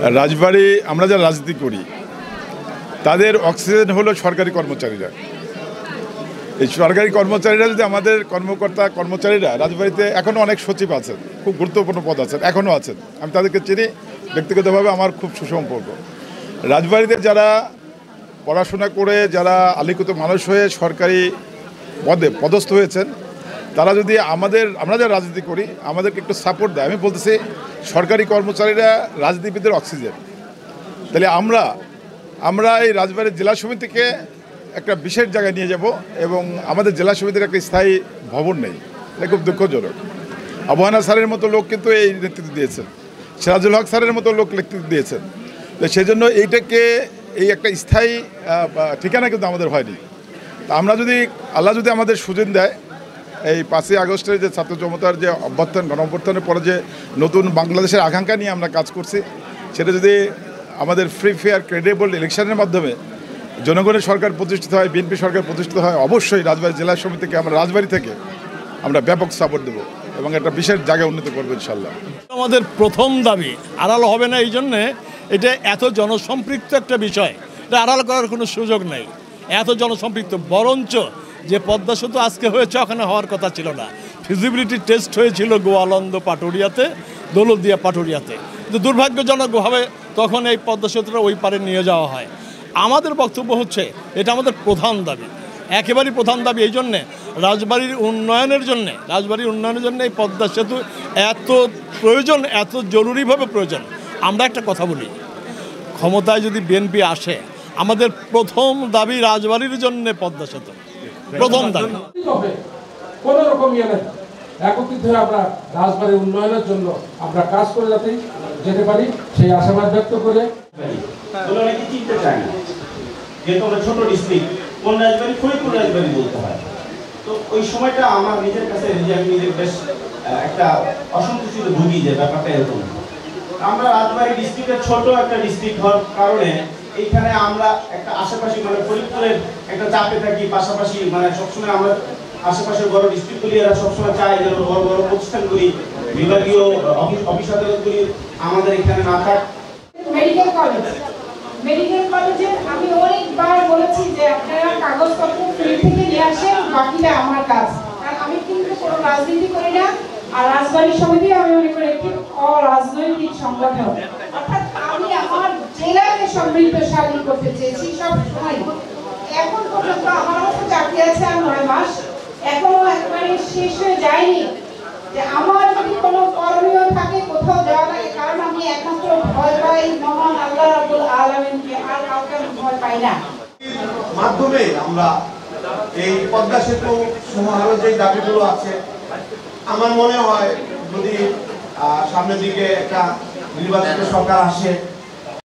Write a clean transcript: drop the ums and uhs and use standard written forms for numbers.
রাজবাড়ী আমরা যারা রাজনীতি করি তাদের অক্সিজেন হলো সরকারি কর্মচারীরা। এই সরকারি কর্মচারীরা যদি আমাদের কর্মচারীরা রাজবাড়িতে এখনও অনেক সচিব আছেন, খুব গুরুত্বপূর্ণ পদ আছেন, এখনও আছেন, আমি তাদেরকে চিনি ব্যক্তিগতভাবে, আমার খুব সুসম্পর্ক। রাজবাড়িতে যারা পড়াশোনা করে যারা আলিখিত মানুষ হয়ে সরকারি পদে পদস্থ হয়েছেন তারা যদি আমরা যারা রাজনীতি করি আমাদেরকে একটু সাপোর্ট দেয়, আমি বলতেছি সরকারি কর্মচারীরা রাজনীতিবিদদের অক্সিজেন। তাহলে আমরা এই রাজবাড়ির জেলা সমিতিকে একটা বিশেষ জায়গায় নিয়ে যাব এবং আমাদের জেলা সমিতির একটা স্থায়ী ভবন নেই, এটা খুব দুঃখজনক। আবহানা স্যারের মতো লোক কিন্তু এই নেতৃত্ব দিয়েছেন, সিরাজুল হক স্যারের মতো লোক নেতৃত্ব দিয়েছেন। তো সেই জন্য এইটাকে এই একটা স্থায়ী ঠিকানা কিন্তু আমাদের হয়নি। তা আমরা যদি আল্লাহ যদি আমাদের সুযোগ দেয়, এই 5ই আগস্টের যে ছাত্র জনতার যে গণ অভ্যুত্থানের পরে যে নতুন বাংলাদেশের আকাঙ্ক্ষা নিয়ে আমরা কাজ করছি, সেটা যদি আমাদের ফ্রি ফেয়ার ক্রেডিবল ইলেকশনের মাধ্যমে জনগণের সরকার প্রতিষ্ঠিত হয়, বিএনপি সরকার প্রতিষ্ঠিত হয়, অবশ্যই রাজবাড়ী জেলা সমিতিকে আমরা রাজবাড়ী থেকে আমরা ব্যাপক সাপোর্ট দেবো এবং একটা বিশেষ জায়গায় উন্নীত করবো ইনশাল্লাহ। আমাদের প্রথম দাবি আড়াল হবে না, এই জন্যে এটা এত জনসম্পৃক্ত একটা বিষয়, এটা আড়াল করার কোনো সুযোগ নেই। এত জনসম্পৃক্ত, বরঞ্চ যে পদ্মা সেতু আজকে হয়েছে ওখানে হওয়ার কথা ছিল না। ফিজিবিলিটি টেস্ট হয়েছিল গোয়ালন্দ পাটুরিয়াতে, দৌলতদিয়া পাটুরিয়াতে, কিন্তু দুর্ভাগ্যজনকভাবে তখন এই পদ্মা সেতুটা ওই পারে নিয়ে যাওয়া হয়। আমাদের বক্তব্য হচ্ছে এটা আমাদের প্রধান দাবি, একেবারেই প্রধান দাবি। এই জন্যে রাজবাড়ির উন্নয়নের জন্য এই পদ্মা সেতু এত প্রয়োজন, এত জরুরিভাবে প্রয়োজন। আমরা একটা কথা বলি, ক্ষমতায় যদি বিএনপি আসে আমাদের প্রথম দাবি রাজবাড়ির জন্য পদ্মা সেতু, প্রথম দাবি। কোন রকম একত্রিত হয়ে আমরা রাজবাড়ির উন্নয়নের জন্য আমরা কাজ করে যেতে পারি সেই আশাবাদ ব্যক্ত করে অনেকে চিনতে চায় না, যেহেতু আমরা ছোট ডিস্ট্রিক্ট, কোন রাজবাড়ি ফরিদপুর রাজবাড়ি বলতে হয়। তো ওই সময়টা আমার নিজের কাছে আমি নিজের বেশ একটা অসন্তুষ্টিতে ভুগি যে ব্যাপারটা এরকম। আমরা রাজবাড়ি ডিস্ট্রিক্টের ছোট একটা ডিস্ট্রিক্ট হওয়ার কারণে এইখানে আমরা একটা আশেপাশে মানে ফরিদপুরের একটা চাপে থাকি, পাশাপাশি মানে সবসময় আমরা আশেপাশের বড় ডিস্ট্রিক্টগুলি এরা সবসময় চায় যে বড় বড় প্রতিষ্ঠানগুলি, বিভাগীয় অফিস আদালতগুলি আমাদের এখানে না থাক। মেডিকেল কলেজে আমি অনেকবার বলেছি যে আপনারা কাগজপত্র ফ্রি থেকে নিয়ে আসেন, বাকিটা আমার কাজ। কারণ আমি কিন্তু কোনো রাজনীতি করি না, আর রাজবাড়ী সমিতি আমি মনে করি একটি অরাজনৈতিক সংগঠন। অর্থাৎ আমি আমার জেলাকে সমৃদ্ধশালী করতে চেয়েছি সব সময়। এখন পর্যন্ত আমার অবশ্য চাকরি আছে আর 9 মাস, এখনো একবারে শেষ হয়ে যায়নি যে আমার যদি কোনো করণীয় থাকে কোথাও যাওয়া লাগে। কারণ আমি একমাত্র ভয় পাই মহান আল্লাহ রাব্বুল আলামিনকে, আর কাউকে ভয় পাই না। মাধ্যমে আমরা এই পদ্মা সেতু সমাহার যে দাবিগুলো আছে, আমার মনে হয় যদি সামনের দিকে একটা নির্বাচিত সরকার আসে